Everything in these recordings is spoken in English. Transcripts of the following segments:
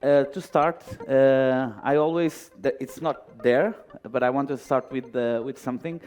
To start, it's not there, but I want to start with something.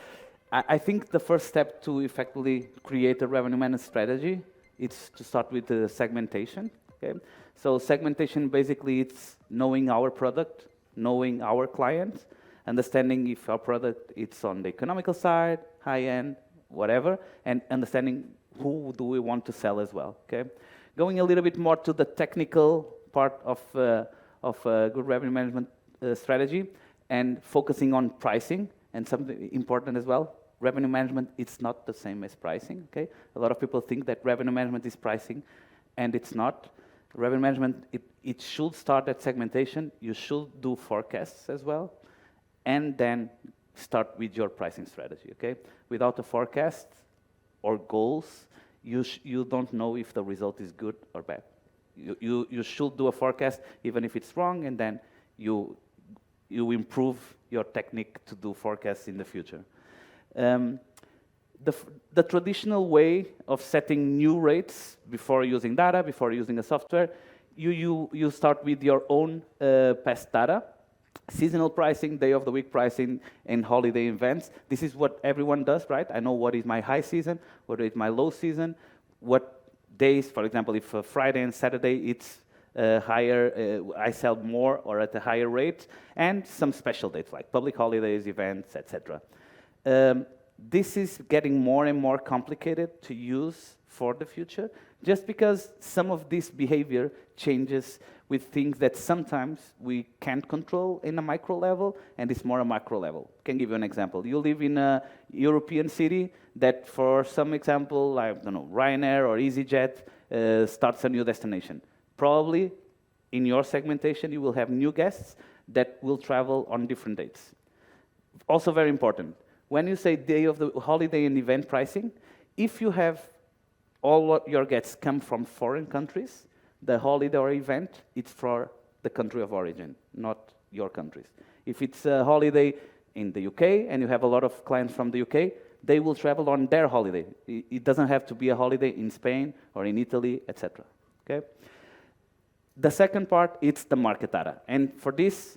I think the first step to effectively create a revenue management strategy is to start with the segmentation. Okay, so segmentation basically it's knowing our product, knowing our clients, understanding if our product it's on the economical side, high end, whatever, and understanding who do we want to sell as well. Okay, going a little bit more to the technical part of good revenue management strategy and focusing on pricing and something important as well. Revenue management, it's not the same as pricing, okay? A lot of people think that revenue management is pricing, and it's not. Revenue management, it should start at segmentation. You should do forecasts as well, and then start with your pricing strategy, okay? Without a forecast or goals, you don't know if the result is good or bad. You should do a forecast, even if it's wrong, and then you improve your technique to do forecasts in the future. The traditional way of setting new rates before using data, before using a software, you start with your own past data, seasonal pricing, day of the week pricing, and holiday events. This is what everyone does, right? I know what is my high season, what is my low season, what days, for example, if Friday and Saturday it's higher, I sell more or at a higher rate, and some special dates like public holidays, events, etc. This is getting more and more complicated to use for the future, just because some of this behavior changes with things that sometimes we can't control in a micro level, and it's more a macro level. I can give you an example. You live in a European city that, for some example, I don't know, Ryanair or EasyJet starts a new destination. Probably in your segmentation, you will have new guests that will travel on different dates. Also very important, when you say day of the holiday and event pricing, if you have all your guests come from foreign countries, the holiday or event, it's for the country of origin, not your countries. If it's a holiday in the UK and you have a lot of clients from the UK, they will travel on their holiday. It doesn't have to be a holiday in Spain or in Italy, etc. Okay? The second part, it's the market data. And for this,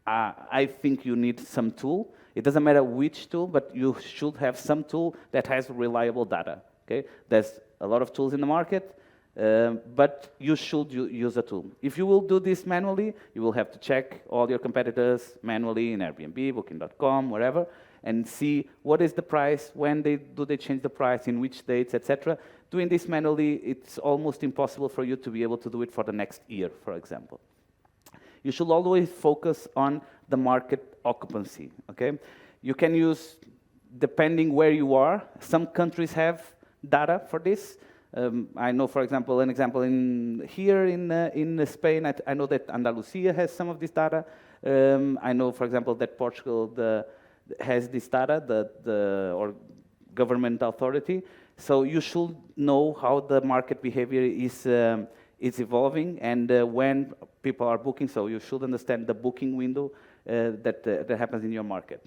I think you need some tool. It doesn't matter which tool, but you should have some tool that has reliable data. Okay? There's a lot of tools in the market, but you should use a tool. If you will do this manually, you will have to check all your competitors manually in Airbnb, Booking.com, wherever, and see what is the price, when do they change the price, in which dates, etc. Doing this manually, it's almost impossible for you to be able to do it for the next year, for example. You should always focus on the market occupancy, okay? You can use, depending where you are, some countries have data for this. I know, for example, an example here in Spain, I know that Andalusia has some of this data. I know, for example, that Portugal has this data, or government authority. So you should know how the market behavior is evolving and when people are booking. So you should understand the booking window that happens in your market.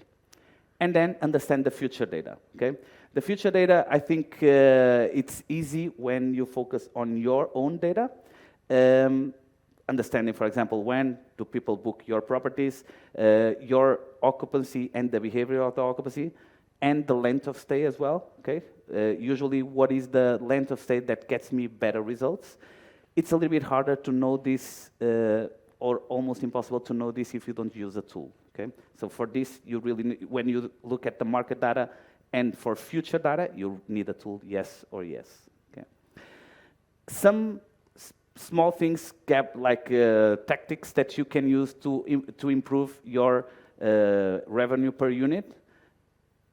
And then understand the future data, okay? The future data, I think it's easy when you focus on your own data. Understanding, for example, when do people book your properties, your occupancy and the behavior of the occupancy, and the length of stay as well, okay? Usually, what is the length of stay that gets me better results? It's a little bit harder to know this, or almost impossible to know this if you don't use a tool, okay? So for this, you really need, when you look at the market data, and for future data, you need a tool, yes or yes, okay? Some small things, like tactics that you can use to improve your revenue per unit.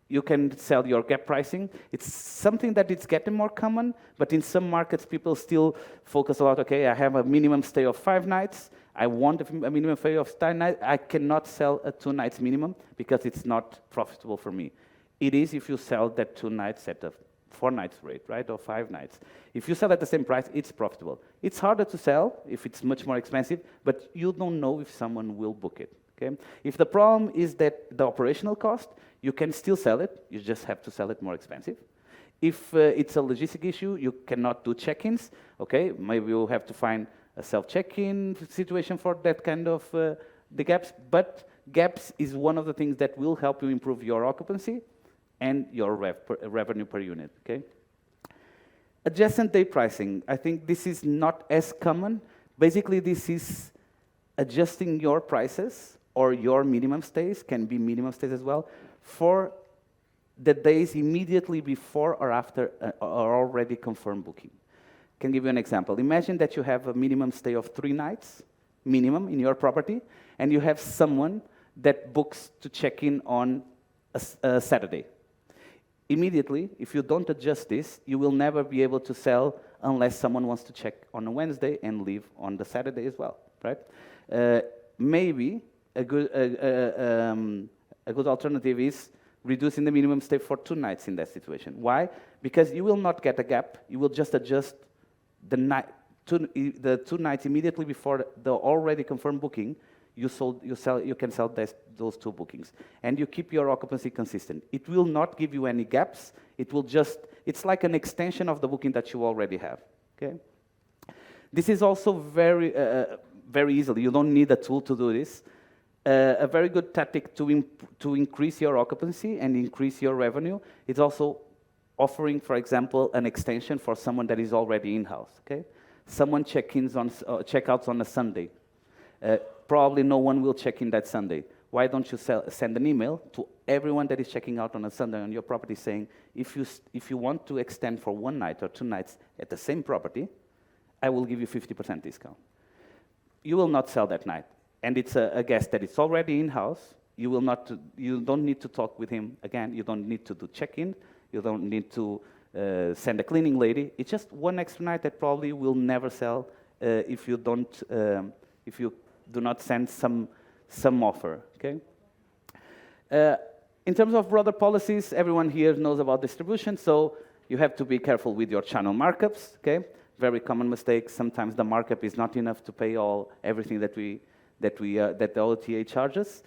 You can sell your gap pricing. It's something that it's getting more common, but in some markets, people still focus a lot, okay, I have a minimum stay of 5 nights. I want a minimum stay of 10 nights. I cannot sell a 2 nights minimum because it's not profitable for me. It is if you sell that 2 nights at a 4 nights rate, right, or 5 nights. If you sell at the same price, it's profitable. It's harder to sell if it's much more expensive, but you don't know if someone will book it, okay? If the problem is that the operational cost, you can still sell it, you just have to sell it more expensive. If it's a logistic issue, you cannot do check-ins, okay? Maybe you'll have to find a self-check-in situation for that kind of the gaps, but gaps is one of the things that will help you improve your occupancy and your revenue per unit, okay? Adjacent day pricing, I think this is not as common. Basically, this is adjusting your prices or your minimum stays, can be minimum stays as well, for the days immediately before or after or already confirmed booking. Can give you an example. Imagine that you have a minimum stay of 3 nights, minimum, in your property, and you have someone that books to check in on a Saturday. Immediately, if you don't adjust this, you will never be able to sell unless someone wants to check on a Wednesday and leave on the Saturday as well, right? Maybe a good alternative is reducing the minimum stay for 2 nights in that situation. Why? Because you will not get a gap. You will just adjust the 2 nights immediately before the already confirmed booking. You can sell those 2 bookings, and you keep your occupancy consistent. It will not give you any gaps. It will just, it's like an extension of the booking that you already have, okay? This is also very, very easily, you don't need a tool to do this. A very good tactic to increase your occupancy and increase your revenue is also offering, for example, an extension for someone that is already in-house, okay? Someone checkouts on a Sunday. Probably no one will check in that Sunday. Why don't you send an email to everyone that is checking out on a Sunday on your property saying, if you want to extend for 1 night or 2 nights at the same property, I will give you 50% discount. You will not sell that night. And it's a guest that is already in-house. You don't need to talk with him again. You don't need to do check-in. You don't need to send a cleaning lady. It's just 1 extra night that probably will never sell if you do not send some offer, okay? In terms of broader policies, everyone here knows about distribution, so you have to be careful with your channel markups, okay? Very common mistake. Sometimes the markup is not enough to pay everything that the OTA charges.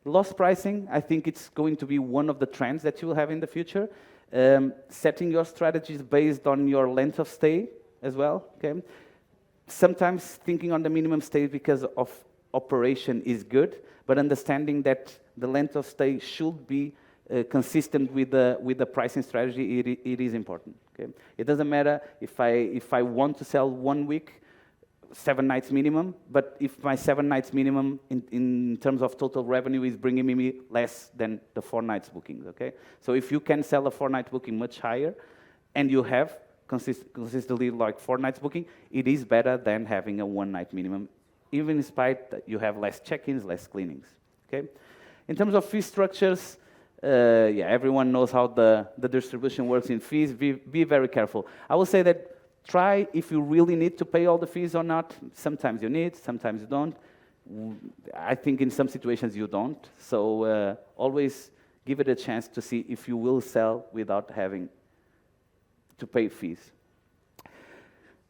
Loss pricing, I think it's going to be one of the trends that you will have in the future. Setting your strategies based on your length of stay as well, okay? Sometimes thinking on the minimum stay because of operation is good, but understanding that the length of stay should be consistent with the pricing strategy, it is important, okay? It doesn't matter if I want to sell 1 week, 7 nights minimum, but if my 7 nights minimum in terms of total revenue is bringing me less than the 4 nights bookings, okay? So if you can sell a 4-night booking much higher, and you have consistently like 4 nights booking, it is better than having a 1-night minimum, even in spite that you have less check-ins, less cleanings, okay? In terms of fee structures, yeah, everyone knows how the distribution works in fees. Be very careful. I will say that try if you really need to pay all the fees or not. Sometimes you need, sometimes you don't. I think in some situations you don't. So always give it a chance to see if you will sell without having to pay fees.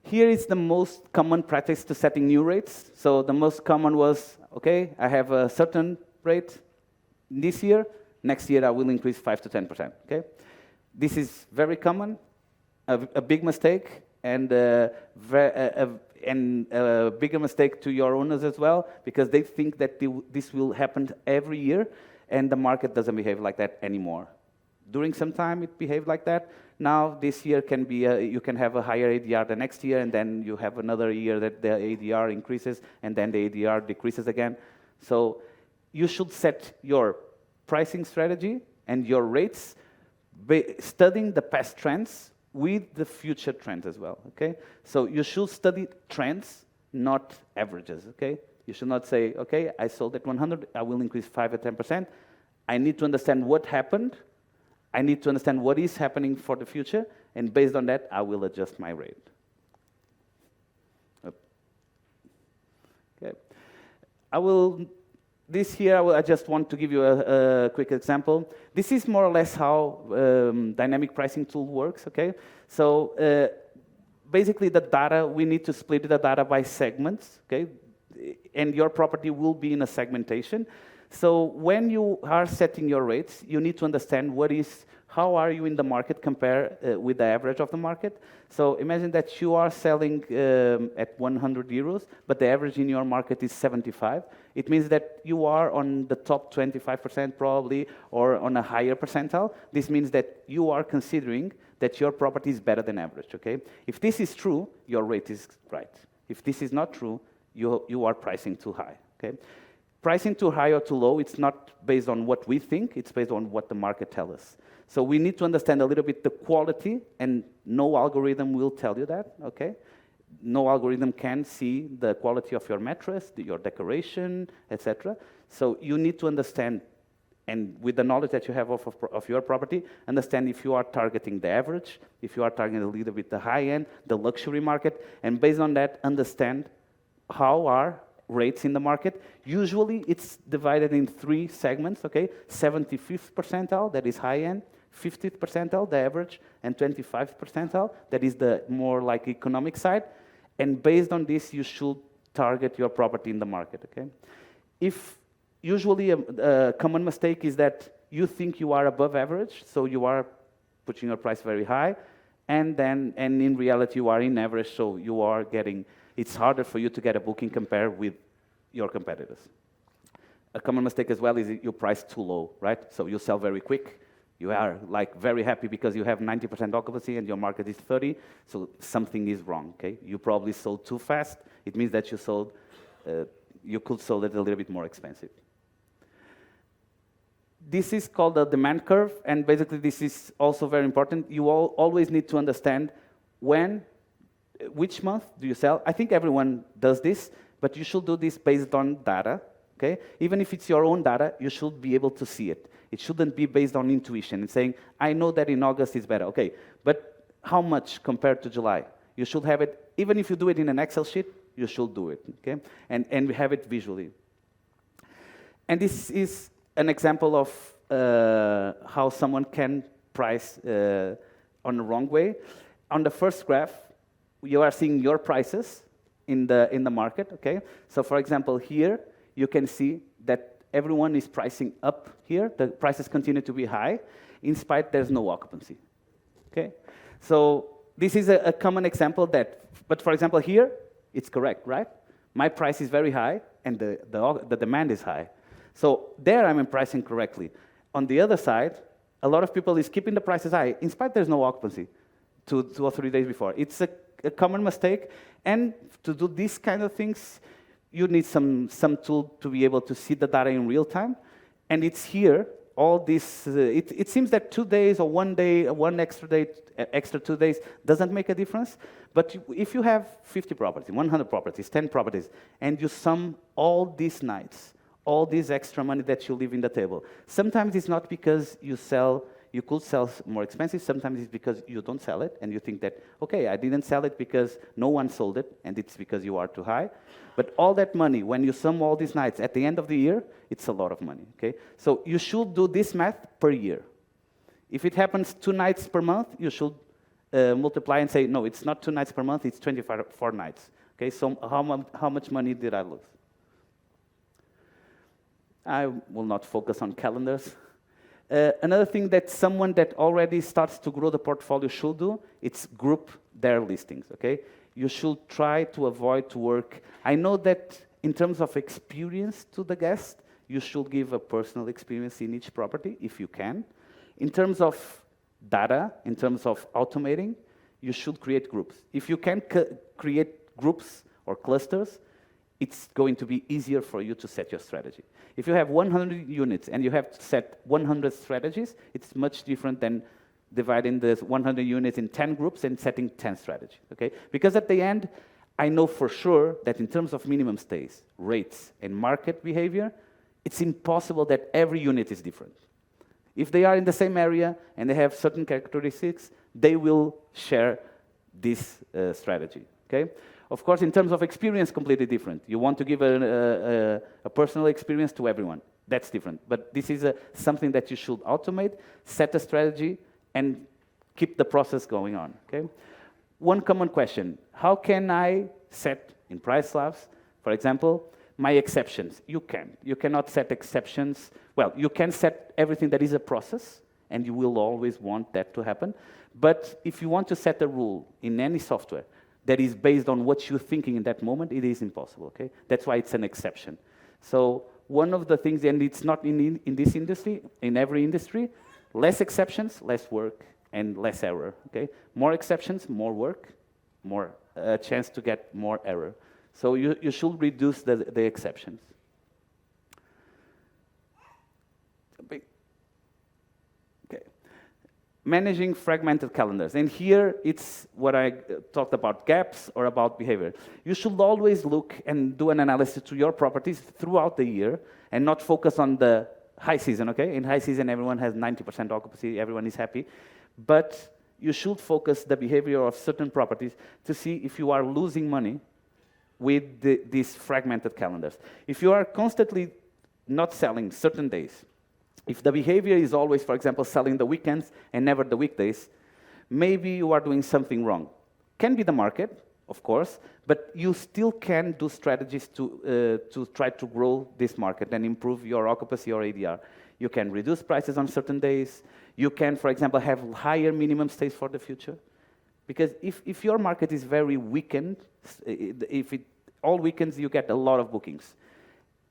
Here is the most common practice to setting new rates. So the most common was, okay, I have a certain rate this year. Next year I will increase 5 to 10%, okay? This is very common, a big mistake, and a bigger mistake to your owners as well, because they think that this will happen every year, and the market doesn't behave like that anymore. During some time it behaved like that. Now this year can be, you can have a higher ADR the next year, and then you have another year that the ADR increases, and then the ADR decreases again. So you should set your pricing strategy and your rates studying the past trends with the future trends as well, okay? So you should study trends, not averages, okay? You should not say, okay, I sold at 100, I will increase 5 or 10%. I need to understand what happened. I need to understand what is happening for the future, and based on that, I will adjust my rate. Okay. I just want to give you a quick example. This is more or less how dynamic pricing tool works, okay? So basically the data, we need to split the data by segments, okay? And your property will be in a segmentation. So when you are setting your rates, you need to understand how are you in the market compare with the average of the market? So imagine that you are selling at 100 euros, but the average in your market is 75. It means that you are on the top 25% probably, or on a higher percentile. This means that you are considering that your property is better than average, okay? If this is true, your rate is right. If this is not true, you are pricing too high, okay? Pricing too high or too low, it's not based on what we think, it's based on what the market tells us. So we need to understand a little bit the quality, and no algorithm will tell you that, okay? No algorithm can see the quality of your mattress, your decoration, etc. So you need to understand, and with the knowledge that you have of your property, understand if you are targeting the average, if you are targeting a little bit the high end, the luxury market, and based on that, understand how are rates in the market. Usually it's divided in 3 segments, okay? 75th percentile, that is high end, 50th percentile, the average, and 25th percentile, that is the more like economic side. And based on this, you should target your property in the market, okay? If usually a common mistake is that you think you are above average, so you are putting your price very high, and in reality you are in average, so you are getting, it's harder for you to get a booking compared with your competitors. A common mistake as well is you price too low, right? So you sell very quick. You are like very happy because you have 90% occupancy and your market is 30, so something is wrong, okay? You probably sold too fast. It means that you sold, you could sell it a little bit more expensive. This is called the demand curve, and basically this is also very important. You always need to understand which month do you sell. I think everyone does this, but you should do this based on data, okay? Even if it's your own data, you should be able to see it. It shouldn't be based on intuition and saying, I know that in August it's better. Okay, but how much compared to July? You should have it, even if you do it in an Excel sheet, you should do it, okay? And have it visually. And this is an example of how someone can price on the wrong way. On the first graph, you are seeing your prices in the market, okay? So for example, here, you can see that everyone is pricing up here. The prices continue to be high, in spite there's no occupancy, okay? So this is a common example but for example here, it's correct, right? My price is very high, and the demand is high. So there I'm pricing correctly. On the other side, a lot of people is keeping the prices high, in spite there's no occupancy 2 or 3 days before. It's a common mistake, and to do these kind of things, you need some tool to be able to see the data in real time. And it's here, all this, it seems that 2 days or 1 day, one extra day, extra 2 days doesn't make a difference. But if you have 50 properties, 100 properties, 10 properties, and you sum all these nights, all this extra money that you leave in the table, sometimes it's not because you could sell more expensive, sometimes it's because you don't sell it, and you think that, okay, I didn't sell it because no one sold it, and it's because you are too high. But all that money, when you sum all these nights, at the end of the year, it's a lot of money, okay? So you should do this math per year. If it happens 2 nights per month, you should multiply and say, no, it's not 2 nights per month, it's 24 nights, okay? So how much money did I lose? I will not focus on calendars. Another thing that someone that already starts to grow the portfolio should do, it's group their listings, okay? You should try to avoid to work. I know that in terms of experience to the guest, you should give a personal experience in each property, if you can. In terms of data, in terms of automating, you should create groups. If you can create groups or clusters, it's going to be easier for you to set your strategy. If you have 100 units and you have to set 100 strategies, it's much different than dividing the 100 units in 10 groups and setting 10 strategies, okay? Because at the end, I know for sure that in terms of minimum stays, rates, and market behavior, it's impossible that every unit is different. If they are in the same area and they have certain characteristics, they will share this strategy, okay? Of course, in terms of experience, completely different. You want to give a personal experience to everyone. That's different. But this is something that you should automate, set a strategy, and keep the process going on, okay? One common question, how can I set in Pricelabs, for example, my exceptions? You cannot set exceptions. Well, you can set everything that is a process, and you will always want that to happen. But if you want to set a rule in any software that is based on what you're thinking in that moment, it is impossible, okay? That's why it's an exception. So one of the things, and it's not in this industry, in every industry, less exceptions, less work, and less error, okay? More exceptions, more work, more chance to get more error. So you should reduce the exceptions. Okay. Managing fragmented calendars. And here it's what I talked about, gaps or about behavior. You should always look and do an analysis to your properties throughout the year and not focus on the high season, okay? In high season, everyone has 90% occupancy, everyone is happy. But you should focus the behavior of certain properties to see if you are losing money with these fragmented calendars. If you are constantly not selling certain days, if the behavior is always, for example, selling the weekends and never the weekdays, maybe you are doing something wrong. Can be the market, of course, but you still can do strategies to try to grow this market and improve your occupancy or ADR. You can reduce prices on certain days. You can, for example, have higher minimum stays for the future. Because if your market is very weekend, all weekends you get a lot of bookings,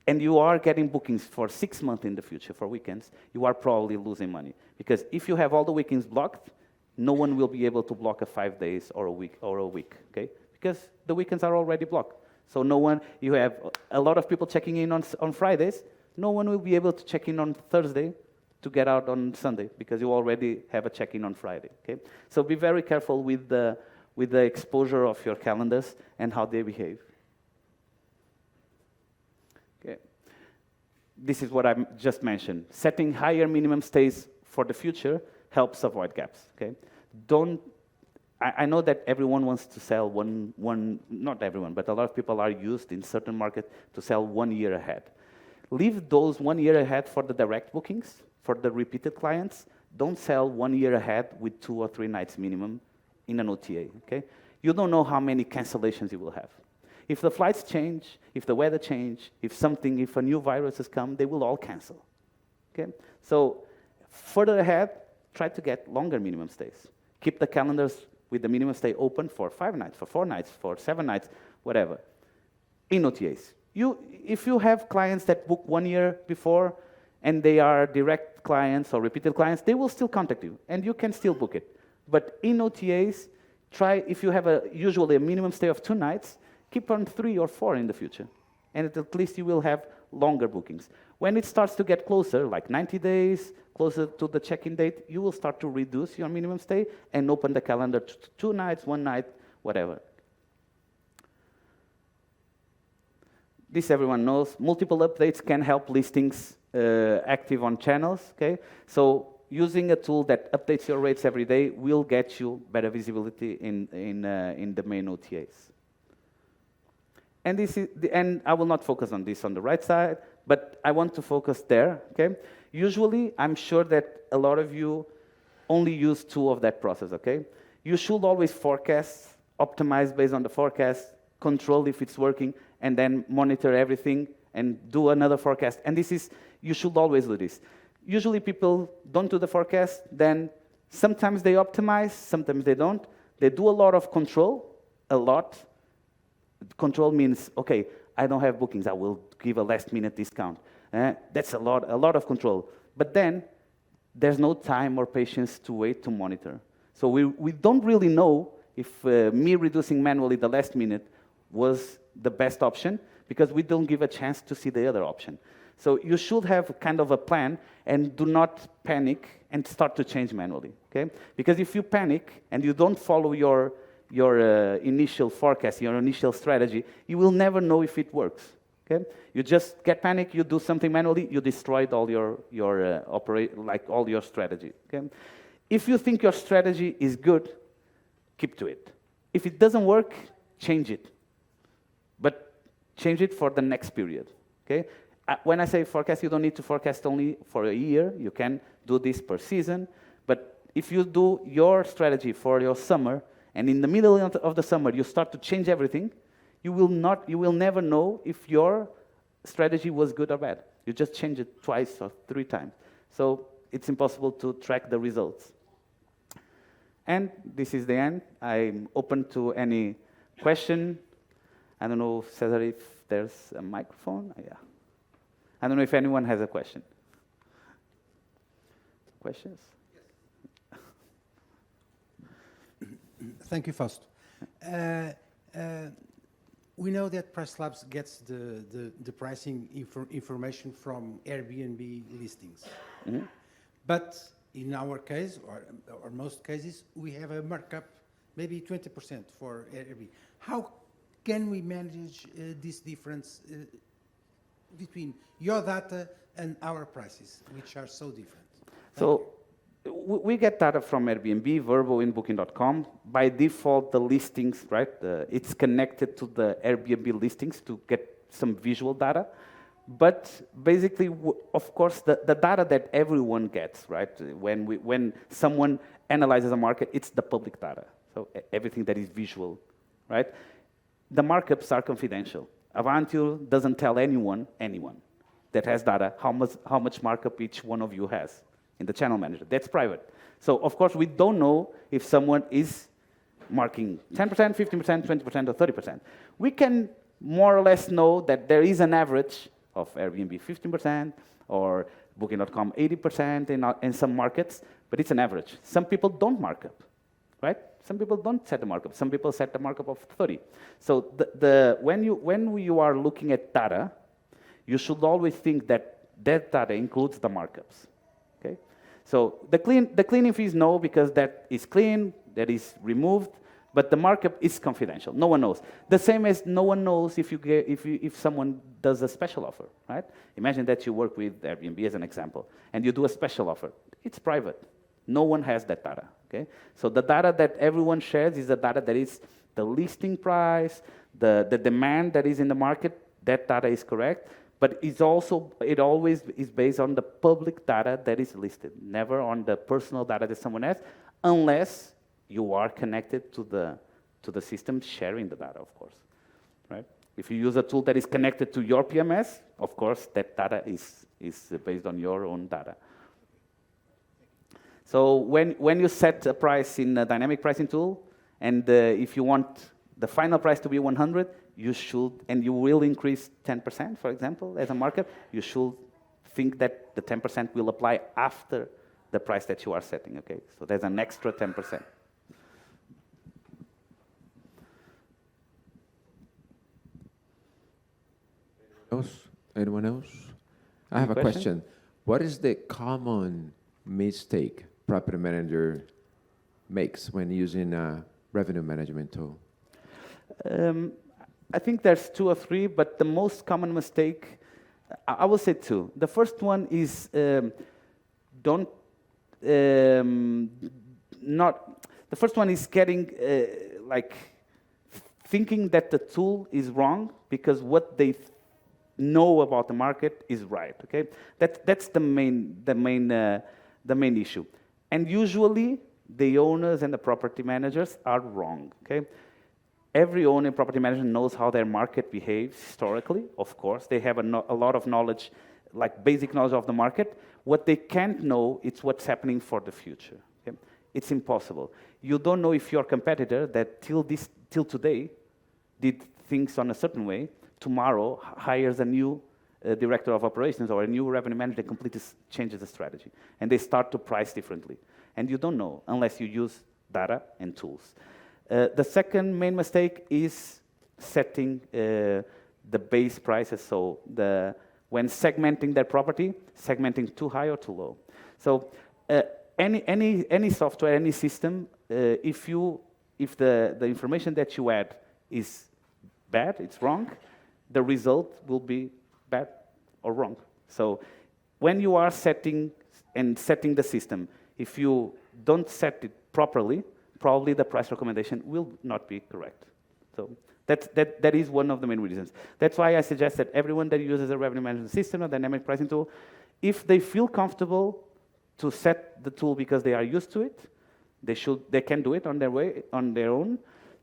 and you are getting bookings for 6 months in the future for weekends, you are probably losing money. Because if you have all the weekends blocked, no one will be able to block a 5 days or a week, okay? Because the weekends are already blocked. So no one, you have a lot of people checking in on Fridays, no one will be able to check in on Thursday to get out on Sunday, because you already have a check-in on Friday, okay? So be very careful with the exposure of your calendars and how they behave. Okay. This is what I just mentioned. Setting higher minimum stays for the future helps avoid gaps, okay? I know that everyone wants to sell not everyone, but a lot of people are used in certain markets to sell 1 year ahead. Leave those 1 year ahead for the direct bookings, for the repeated clients. Don't sell 1 year ahead with 2 or 3 nights minimum in an OTA, okay? You don't know how many cancellations you will have. If the flights change, if the weather change, if a new virus has come, they will all cancel, okay? So further ahead, try to get longer minimum stays. Keep the calendars with the minimum stay open for 5 nights, for 4 nights, for 7 nights, whatever. In OTAs. If you have clients that book 1 year before and they are direct clients or repeated clients, they will still contact you and you can still book it. But in OTAs, if you have usually a minimum stay of 2 nights, keep on 3 or 4 in the future. And at least you will have longer bookings. When it starts to get closer, like 90 days, closer to the check-in date, you will start to reduce your minimum stay and open the calendar to 2 nights, 1 night, whatever. This everyone knows. Multiple updates can help listings active on channels, okay? So using a tool that updates your rates every day will get you better visibility in the main OTAs. And I will not focus on this on the right side, but I want to focus there, okay? Usually, I'm sure that a lot of you only use 2 of that process, okay? You should always forecast, optimize based on the forecast, control if it's working, and then monitor everything and do another forecast. And you should always do this. Usually people don't do the forecast, then sometimes they optimize, sometimes they don't. They do a lot of control, a lot. Control means, okay, I don't have bookings, I will give a last minute discount. That's a lot of control. But then there's no time or patience to wait to monitor. So we don't really know if me reducing manually the last minute was the best option, because we don't give a chance to see the other option. So you should have kind of a plan and do not panic and start to change manually, okay? Because if you panic and you don't follow your initial forecast, your initial strategy, you will never know if it works, okay? You just get panic, you do something manually, you destroyed all all your strategy, okay? If you think your strategy is good, keep to it. If it doesn't work, change it. But change it for the next period, okay? When I say forecast, you don't need to forecast only for a year. You can do this per season. But if you do your strategy for your summer, and in the middle of the summer you start to change everything, you will never know if your strategy was good or bad. You just change it 2 or 3 times. So it's impossible to track the results. And this is the end. I'm open to any question. I don't know, Cesar, if there's a microphone. Yeah. I don't know if anyone has a question. Questions? Thank you, Fausto. We know that Pricelabs gets the pricing information from Airbnb listings. Mm-hmm. But in our case, or most cases, we have a markup, maybe 20% for Airbnb. How can we manage this difference between your data and our prices, which are so different? So we get data from Airbnb, Vrbo, and Booking.com. By default, the listings, right? It's connected to the Airbnb listings to get some visual data. But basically, of course, the data that everyone gets, right? When someone analyzes a market, it's the public data. So everything that is visual, right? The markups are confidential. Avantio doesn't tell anyone that has data how much markup each one of you has in the channel manager. That's private. So of course, we don't know if someone is marking 10%, 15%, 20%, or 30%. We can more or less know that there is an average of Airbnb 15% or Booking.com 80% in some markets, but it's an average. Some people don't mark up, right? Some people don't set the markup. Some people set the markup of 30. So when you are looking at data, you should always think that data includes the markups. Okay? So the cleaning fees, no, because that is clean, that is removed, but the markup is confidential. No one knows. The same as no one knows if someone does a special offer, right? Imagine that you work with Airbnb as an example, and you do a special offer. It's private. No one has that data. Okay? So the data that everyone shares is the data that is the listing price, the demand that is in the market. That data is correct, but it always is based on the public data that is listed, never on the personal data that someone has, unless you are connected to the system sharing the data, of course, right? If you use a tool that is connected to your PMS, of course, that data is based on your own data. So when you set a price in a dynamic pricing tool, and if you want the final price to be 100, you should, and you will increase 10%, for example, as a markup, you should think that the 10% will apply after the price that you are setting, okay? So there's an extra 10%. Anyone else? I have a question. What is the common mistake property manager makes when using a revenue management tool? I think there's 2 or 3, but the most common mistake, I will say 2. The first one is the first one is getting thinking that the tool is wrong because what they know about the market is right. Okay, that's the main issue, and usually the owners and the property managers are wrong. Okay. Every owner and property manager knows how their market behaves historically, of course. They have a lot of knowledge, like basic knowledge of the market. What they can't know is what's happening for the future. Okay? It's impossible. You don't know if your competitor that till today did things on a certain way, tomorrow hires a new director of operations or a new revenue manager, completely changes the strategy. And they start to price differently. And you don't know unless you use data and tools. The second main mistake is setting the base prices. So when segmenting their property, segmenting too high or too low. So any software, any system, if the information that you add is bad, it's wrong, the result will be bad or wrong. So when you are setting the system, if you don't set it properly, probably the price recommendation will not be correct. So that is one of the main reasons. That's why I suggest that everyone that uses a revenue management system or dynamic pricing tool, if they feel comfortable to set the tool because they are used to it, they can do it on their own.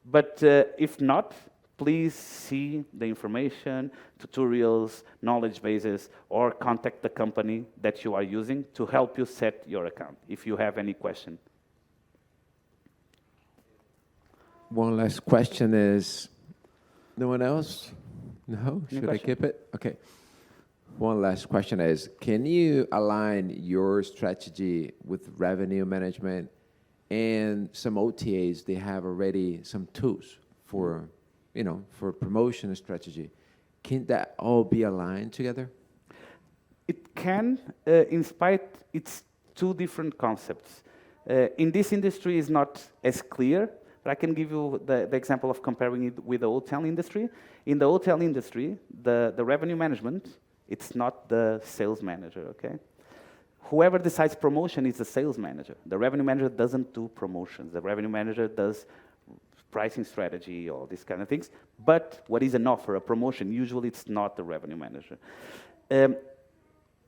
But if not, please see the information, tutorials, knowledge bases, or contact the company that you are using to help you set your account if you have any question. One last question is, no one else? No? Any Should I question? keep it? Okay. One last question is, can you align your strategy with revenue management and some OTAs, they have already some tools for, for promotion strategy. Can that all be aligned together? It can, in spite, it's two different concepts. In this industry, it's not as clear, but I can give you the example of comparing it with the hotel industry. In the hotel industry, the revenue management, it's not the sales manager, okay? Whoever decides promotion is the sales manager. The revenue manager doesn't do promotions. The revenue manager does pricing strategy, all these kind of things. But what is an offer, a promotion? Usually it's not the revenue manager.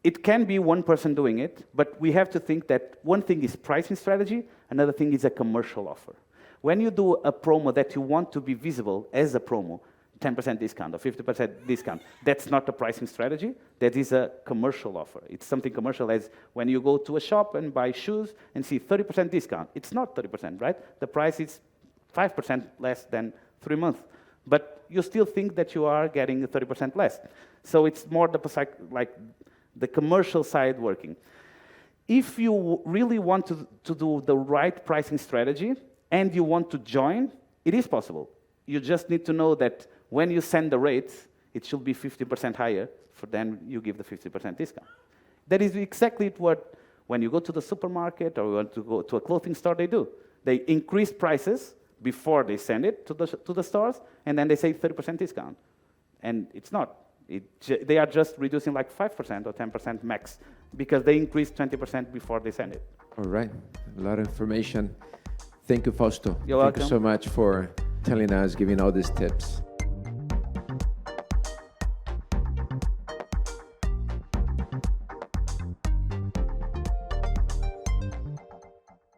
It can be one person doing it, but we have to think that one thing is pricing strategy, another thing is a commercial offer. When you do a promo that you want to be visible as a promo, 10% discount or 50% discount, that's not a pricing strategy, that is a commercial offer. It's something commercial as when you go to a shop and buy shoes and see 30% discount. It's not 30%, right? The price is 5% less than 3 months. But you still think that you are getting 30% less. So it's more the commercial side working. If you really want to do the right pricing strategy and you want to join, it is possible. You just need to know that when you send the rates, it should be 50% higher, for then you give the 50% discount. That is exactly what, when you go to the supermarket or you want to go to a clothing store, they do. They increase prices before they send it to the stores, and then they say 30% discount. And it's not. They are just reducing like 5% or 10% max, because they increased 20% before they send it. All right, a lot of information. Thank you, Fausto. You're Thank welcome. you so much for telling us, giving all these tips.